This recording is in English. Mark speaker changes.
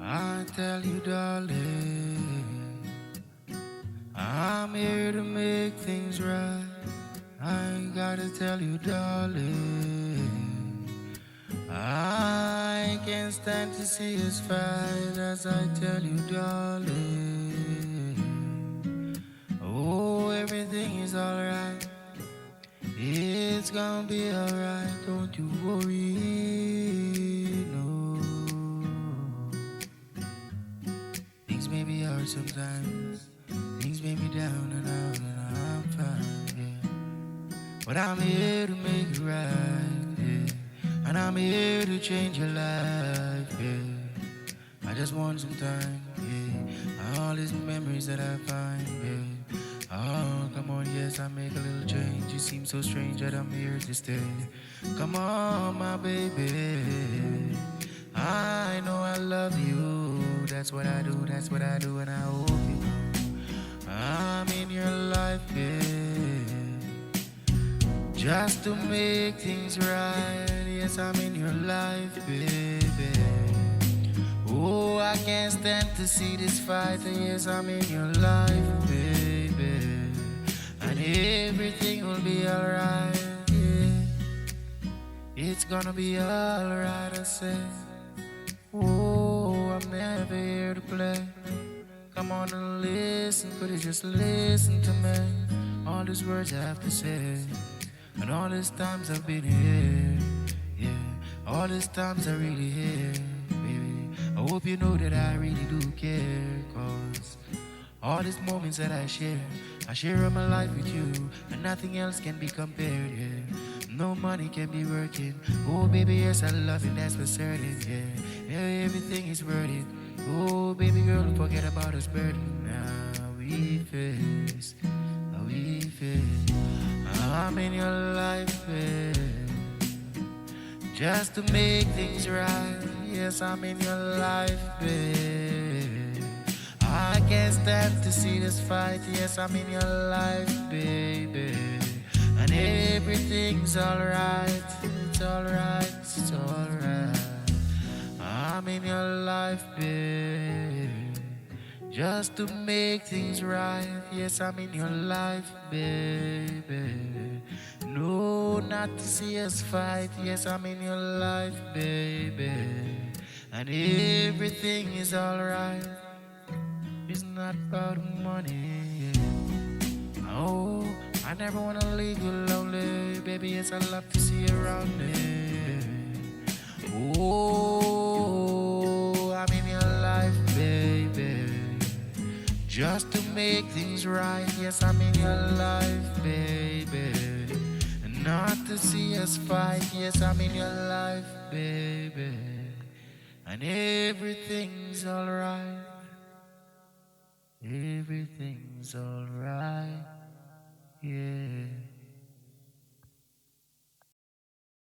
Speaker 1: I tell you, darling, I'm here to make things right. I gotta tell you, darling, I can't stand to see us fight. As I tell you, darling, oh, everything is alright. It's gonna be alright, don't you worry, no. Things may be hard sometimes, things may be down and out, and I'm fine, yeah. But I'm here to make it right, yeah. And I'm here to change your life, yeah. I just want some time, yeah. All these memories that I find, yeah. Oh, come on, yes, I make a little change. You seem so strange that I'm here to stay. Come on, my baby. I know I love you. That's what I do, that's what I do, and I hope you know. I'm in your life, yeah. Just to make things right. Yes, I'm in your life, baby. Oh, I can't stand to see this fight. Yes, I'm in your life, baby. And everything will be alright, yeah. It's gonna be alright, I say. Oh, I'm never here to play. Come on and listen, could you just listen to me? All these words I have to say. And all these times I've been here, yeah. All these times I really here, baby. I hope you know that I really do care. Cause all these moments that I share my life with you. And nothing else can be compared, yeah. No money can be working. Oh baby, yes, I love you, that's for certain, yeah. Yeah, everything is worth it. Oh baby girl, forget about us burden. Now we face, I'm in your life, babe. Just to make things right. Yes, I'm in your life, babe. I can't stand to see this fight. Yes, I'm in your life, baby. And everything's alright. It's alright, it's alright. I'm in your life, babe. Just to make things right. Yes, I'm in your life, baby. No, not to see us fight. Yes, I'm in your life, baby. And everything is alright. It's not about money, yeah. Oh, I never wanna leave you lonely. Baby, yes, I love to see you around me. Oh, I'm in your life, baby. Just to make things right. Yes, I'm in your life, baby. And not to see us fight. Yes, I'm in your life, baby. And everything's alright. Everything's alright. Yeah.